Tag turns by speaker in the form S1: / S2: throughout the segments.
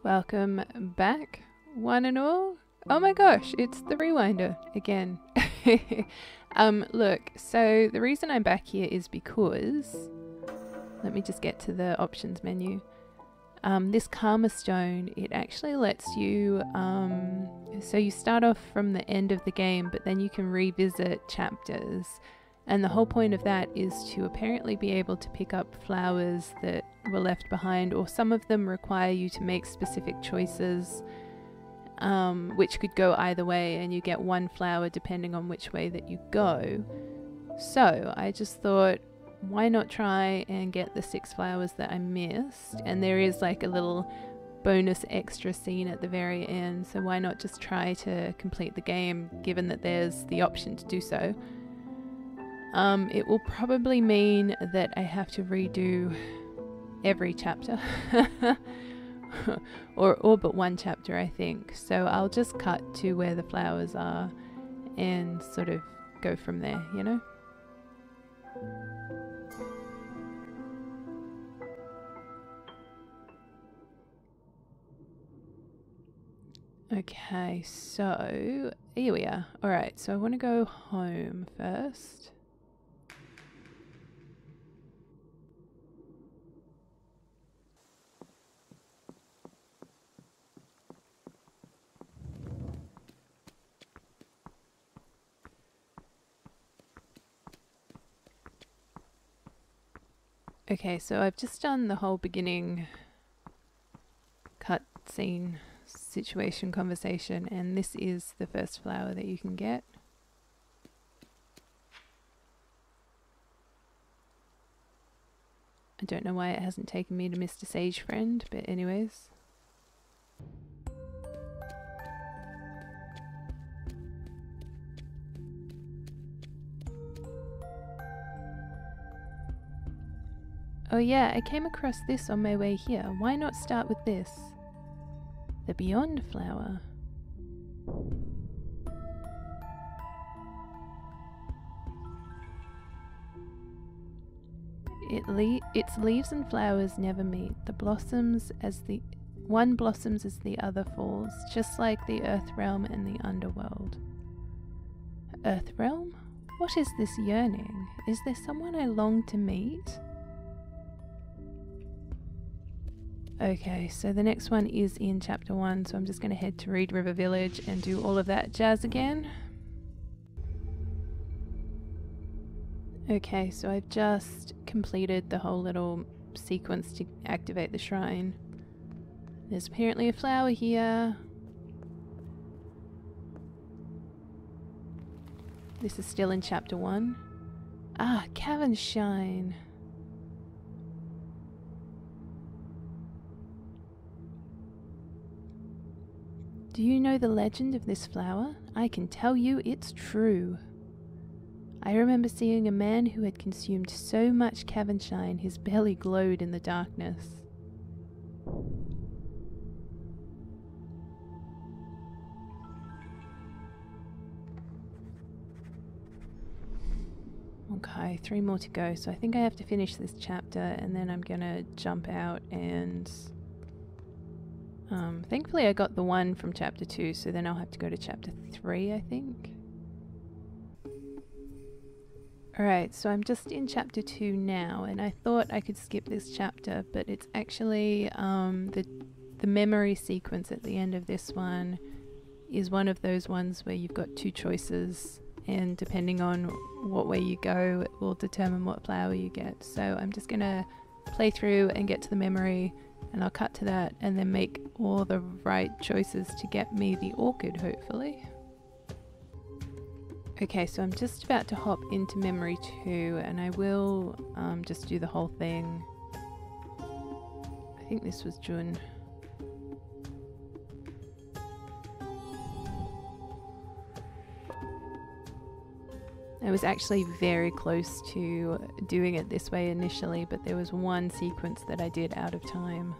S1: Welcome back, one and all. Oh my gosh, it's the rewinder again. Look, so the reason I'm back here is because, let me just get to the options menu. This Karma Stone, it actually lets you, so you start off from the end of the game, but then you can revisit chapters. And the whole point of that is to apparently be able to pick up flowers that were left behind, or some of them require you to make specific choices, which could go either way, and you get one flower depending on which way that you go. So I just thought, why not try and get the 6 flowers that I missed? And there is like a little bonus extra scene at the very end, so why not just try to complete the game, given that there's the option to do so. It will probably mean that I have to redo every chapter or all but one chapter, I think. So I'll just cut to where the flowers are and sort of go from there, you know? Okay, so here we are. Alright, so I want to go home first. Okay, so I've just done the whole beginning cutscene situation conversation, and this is the first flower that you can get. I don't know why it hasn't taken me to Mr. Sage Friend, but anyways. Oh yeah, I came across this on my way here. Why not start with this? The Beyond flower. Its leaves and flowers never meet. One blossoms as the other falls, just like the Earth Realm and the Underworld. Earth Realm? What is this yearning? Is there someone I long to meet? Okay, so the next one is in chapter 1, so I'm just going to head to Reed River Village and do all of that jazz again. Okay, so I've just completed the whole little sequence to activate the shrine. There's apparently a flower here. This is still in chapter 1. Ah, Cavern Shine. Do you know the legend of this flower? I can tell you it's true. I remember seeing a man who had consumed so much cavern shine his belly glowed in the darkness. Okay, 3 more to go, so I think I have to finish this chapter and then I'm gonna jump out and... thankfully I got the one from chapter 2, so then I'll have to go to chapter 3, I think. Alright, so I'm just in chapter 2 now, and I thought I could skip this chapter, but it's actually the memory sequence at the end of this one is one of those ones where you've got 2 choices, and depending on what way you go, it will determine what flower you get. So I'm just gonna play through and get to the memory, and I'll cut to that and then make all the right choices to get me the orchid, hopefully. Okay, so I'm just about to hop into memory 2, and I will just do the whole thing. I think this was June. I was actually very close to doing it this way initially, but there was one sequence that I did out of time.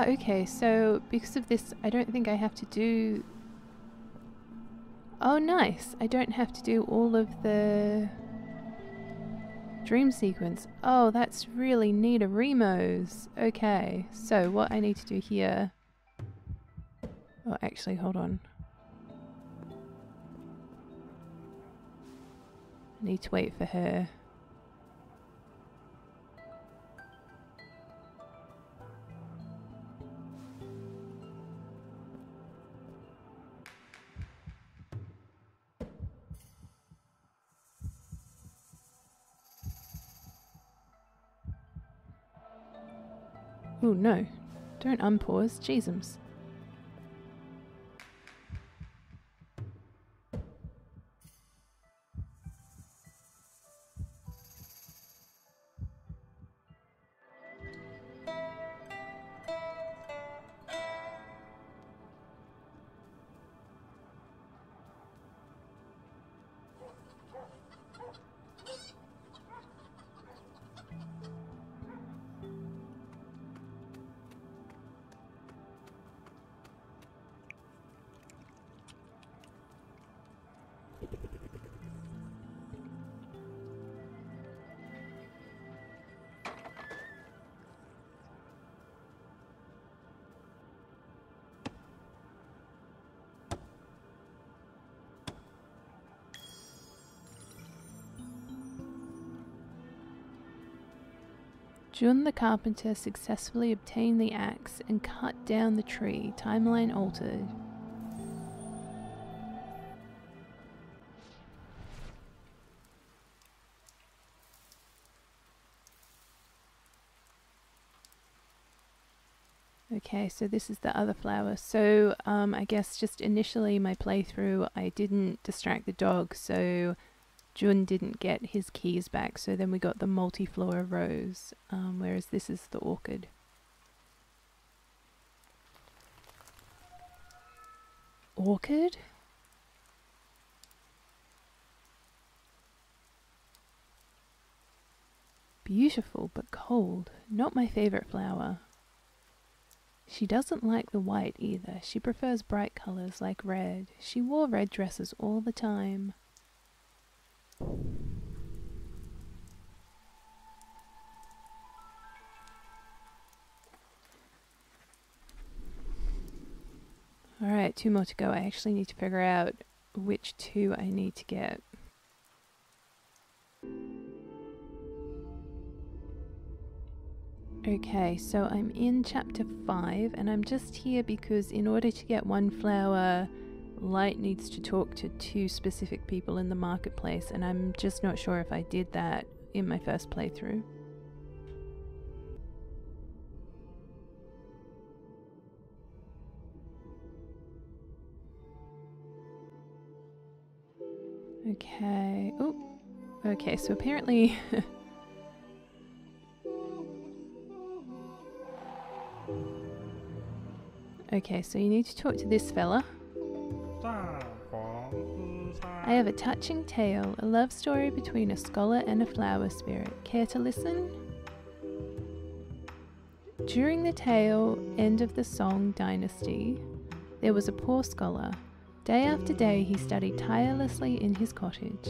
S1: Okay, so because of this, I don't think I have to do... Oh, nice! I don't have to do all of the dream sequence. Oh, that's really neato-remos. Okay, so what I need to do here... Oh, actually, hold on. I need to wait for her. Oh no, don't unpause, Jeezums. Jun the carpenter successfully obtained the axe and cut down the tree. Timeline altered. Okay, so this is the other flower. So I guess just initially my playthrough I didn't distract the dog, so Jun didn't get his keys back, so then we got the multi-flora rose, whereas this is the orchid. Orchid? Beautiful but cold. Not my favorite flower. She doesn't like the white either. She prefers bright colors like red. She wore red dresses all the time. Alright, 2 more to go. I actually need to figure out which 2 I need to get. Okay, so I'm in chapter 5 and I'm just here because in order to get 1 flower, Light needs to talk to 2 specific people in the marketplace, and I'm just not sure if I did that in my first playthrough. Okay, oh, okay, so apparently okay, so you need to talk to this fella. I have a touching tale, a love story between a scholar and a flower spirit. Care to listen? During the tale end of the Song dynasty, there was a poor scholar. Day after day he studied tirelessly in his cottage.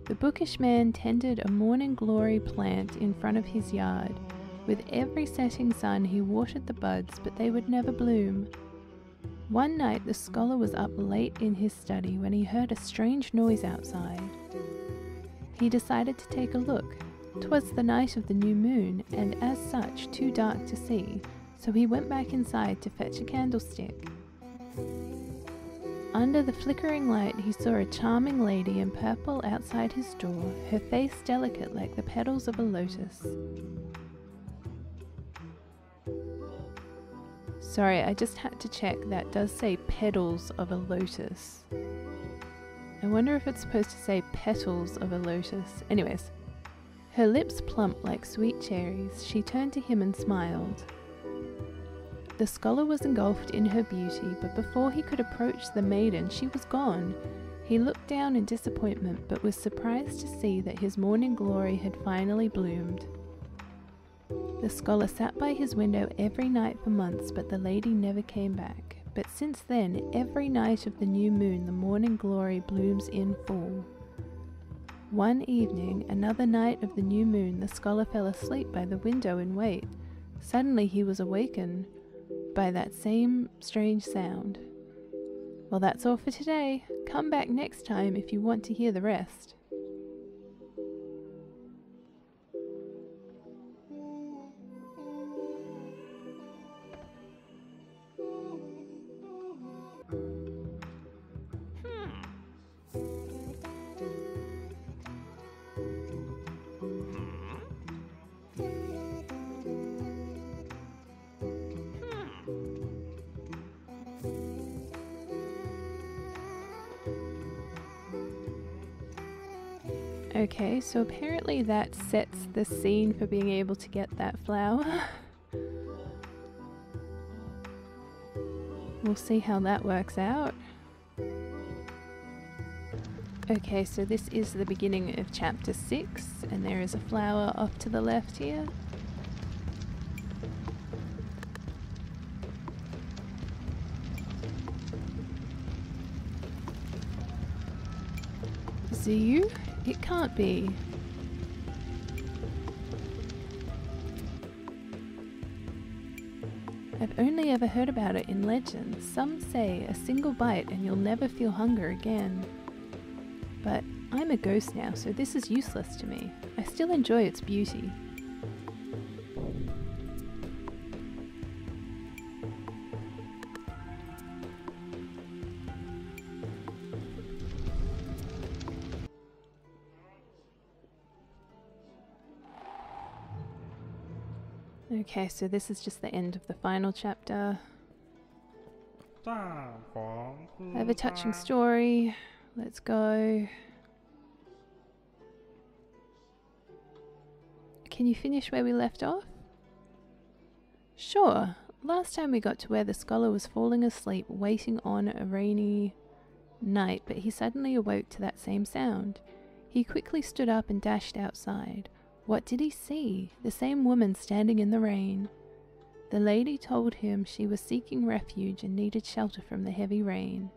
S1: The bookish man tended a morning glory plant in front of his yard. With every setting sun he watered the buds, but they would never bloom. One night the scholar was up late in his study when he heard a strange noise outside. He decided to take a look. 'Twas the night of the new moon, and as such too dark to see, so he went back inside to fetch a candlestick. Under the flickering light he saw a charming lady in purple outside his door, her face delicate like the petals of a lotus. Sorry, I just had to check, that does say petals of a lotus. I wonder if it's supposed to say petals of a lotus. Anyways, her lips plump like sweet cherries. She turned to him and smiled. The scholar was engulfed in her beauty, but before he could approach the maiden, she was gone. He looked down in disappointment, but was surprised to see that his morning glory had finally bloomed. The scholar sat by his window every night for months, but the lady never came back. But since then, every night of the new moon, the morning glory blooms in full. One evening, another night of the new moon, the scholar fell asleep by the window in wait. Suddenly he was awakened by that same strange sound. Well, that's all for today. Come back next time if you want to hear the rest. Okay, so apparently that sets the scene for being able to get that flower. We'll see how that works out. Okay, so this is the beginning of chapter 6, and there is a flower off to the left here. Zoo? It can't be. I've only ever heard about it in legends. Some say a single bite and you'll never feel hunger again. But I'm a ghost now, so this is useless to me. I still enjoy its beauty. Okay, so this is just the end of the final chapter. I have a touching story. Let's go. Can you finish where we left off? Sure. Last time we got to where the scholar was falling asleep, waiting on a rainy night, but he suddenly awoke to that same sound. He quickly stood up and dashed outside. What did he see? The same woman standing in the rain. The lady told him she was seeking refuge and needed shelter from the heavy rain.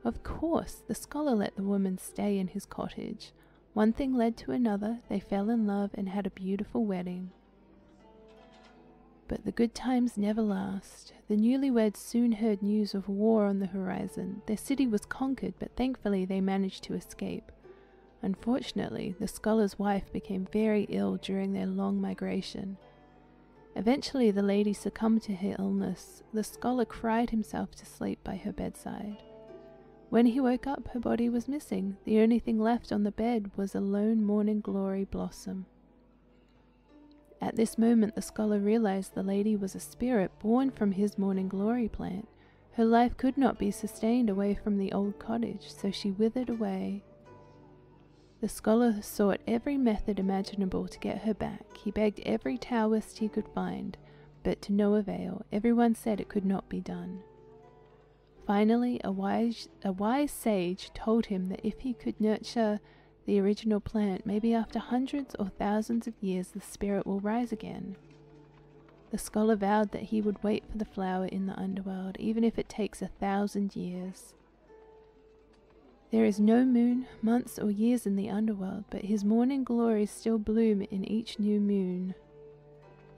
S1: Of course, the scholar let the woman stay in his cottage. One thing led to another, they fell in love and had a beautiful wedding. But the good times never last. The newlyweds soon heard news of war on the horizon. Their city was conquered, but thankfully they managed to escape. Unfortunately, the scholar's wife became very ill during their long migration. Eventually, the lady succumbed to her illness. The scholar cried himself to sleep by her bedside. When he woke up, her body was missing. The only thing left on the bed was a lone morning glory blossom. At this moment, the scholar realized the lady was a spirit born from his morning glory plant. Her life could not be sustained away from the old cottage, so she withered away. The scholar sought every method imaginable to get her back. He begged every Taoist he could find, but to no avail. Everyone said it could not be done. Finally, a wise sage told him that if he could nurture the original plant, maybe after hundreds or thousands of years the spirit will rise again. The scholar vowed that he would wait for the flower in the underworld, even if it takes 1,000 years. There is no moon, months or years in the underworld, but his morning glories still bloom in each new moon.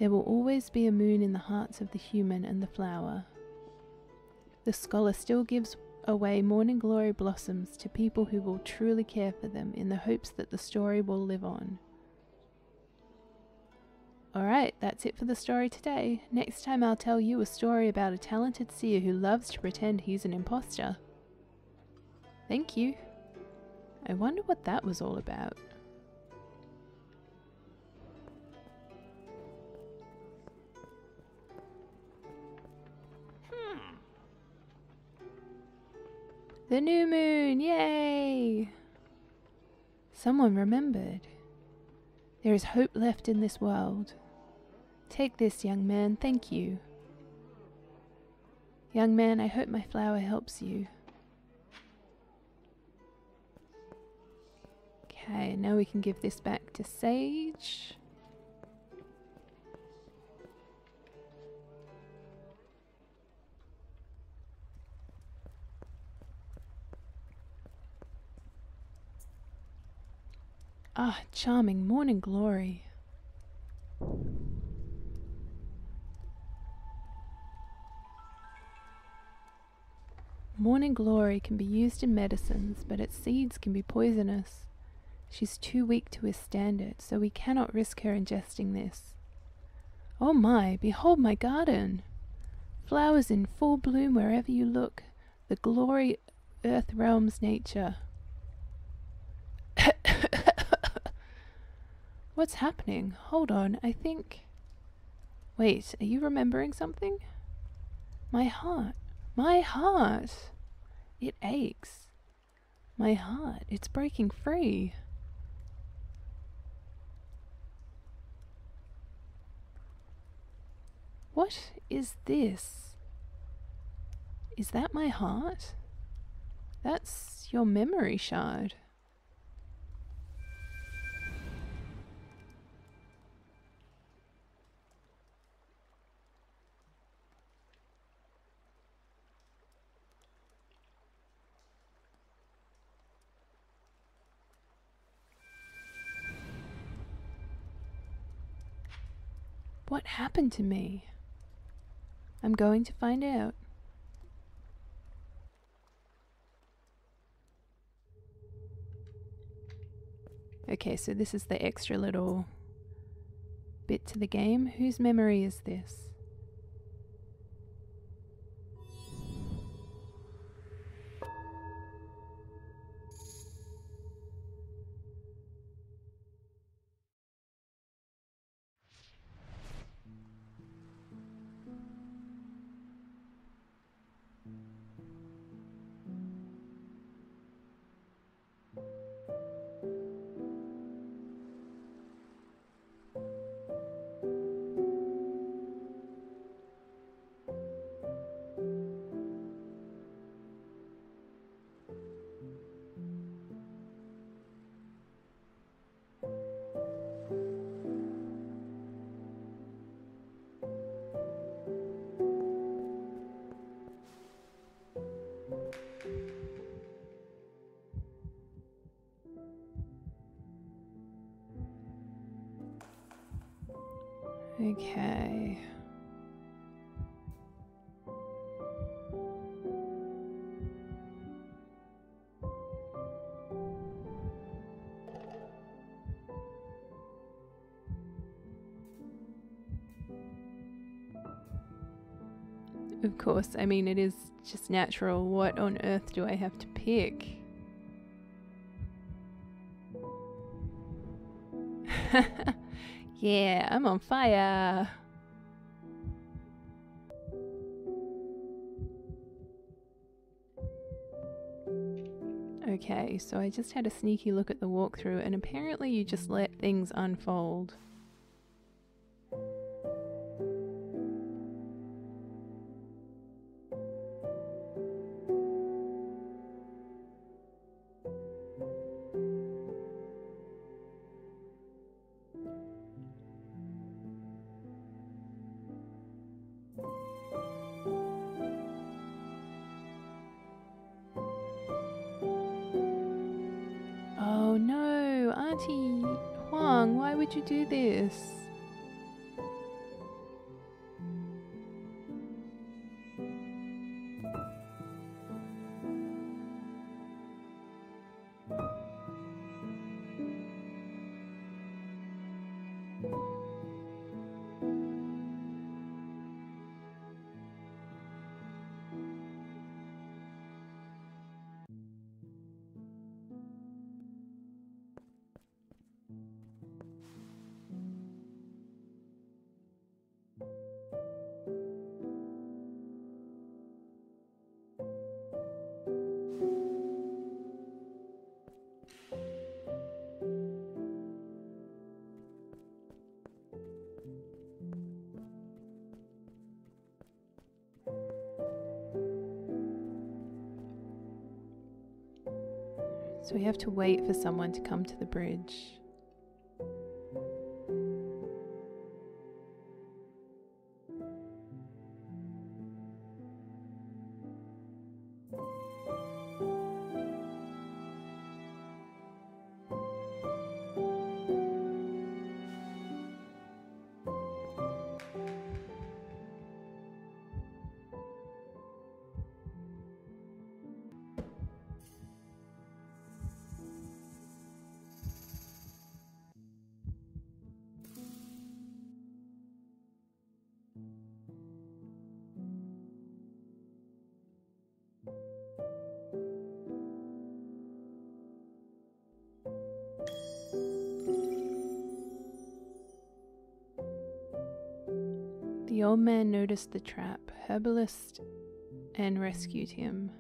S1: There will always be a moon in the hearts of the human and the flower. The scholar still gives away morning glory blossoms to people who will truly care for them, in the hopes that the story will live on. Alright, that's it for the story today. Next time I'll tell you a story about a talented seer who loves to pretend he's an imposter. Thank you. I wonder what that was all about. The new moon! Yay! Someone remembered. There is hope left in this world. Take this, young man. Thank you. Young man, I hope my flower helps you. Okay, now we can give this back to Sage. Ah, charming morning glory. Morning glory can be used in medicines, but its seeds can be poisonous. She's too weak to withstand it, so we cannot risk her ingesting this. Oh my, behold my garden! Flowers in full bloom wherever you look. The glory earth realm's nature. What's happening? Hold on, I think... Wait, are you remembering something? My heart. My heart! It aches. My heart, it's breaking free. What is this? Is that my heart? That's your memory shard. What happened to me? I'm going to find out. Okay, so this is the extra little bit to the game. Whose memory is this? Okay. Of course, I mean, it is just natural. What on earth do I have to pick? Yeah, I'm on fire. Okay, so I just had a sneaky look at the walkthrough, and apparently you just let things unfold. Oh no, Auntie Huang, why would you do this? So we have to wait for someone to come to the bridge. The old man noticed the trap, herbalist, and rescued him.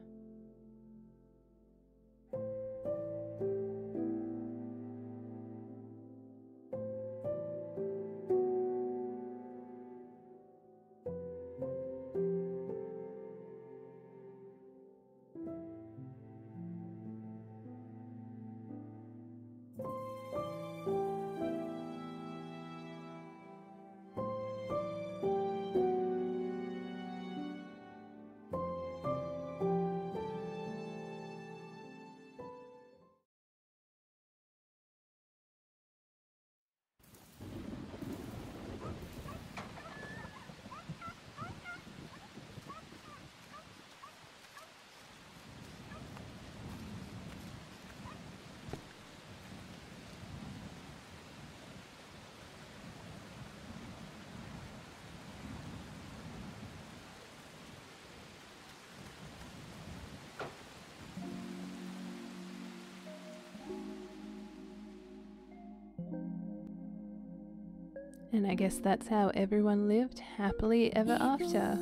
S1: And I guess that's how everyone lived happily ever after.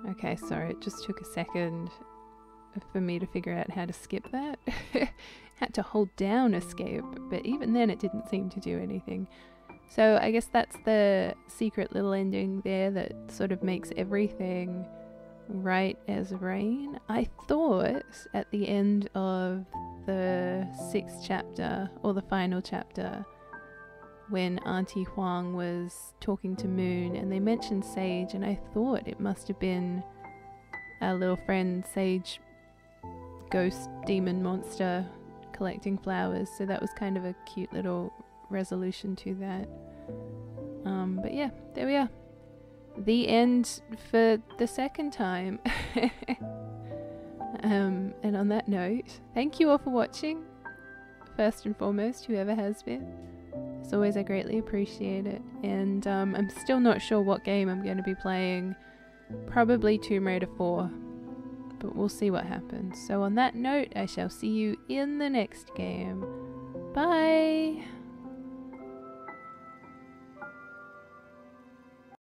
S1: Okay, sorry, it just took a second for me to figure out how to skip that. Had to hold down escape, but even then it didn't seem to do anything. So I guess that's the secret little ending there that sort of makes everything right as rain. I thought at the end of the 6th chapter, or the final chapter, when Auntie Huang was talking to Moon and they mentioned Sage, and I thought it must have been our little friend Sage, ghost demon monster collecting flowers, so that was kind of a cute little resolution to that. But yeah, there we are. The end for the 2nd time. And on that note, thank you all for watching. First and foremost, whoever has been. As always, I greatly appreciate it. And I'm still not sure what game I'm going to be playing. Probably Tomb Raider 4. But we'll see what happens. So on that note, I shall see you in the next game. Bye!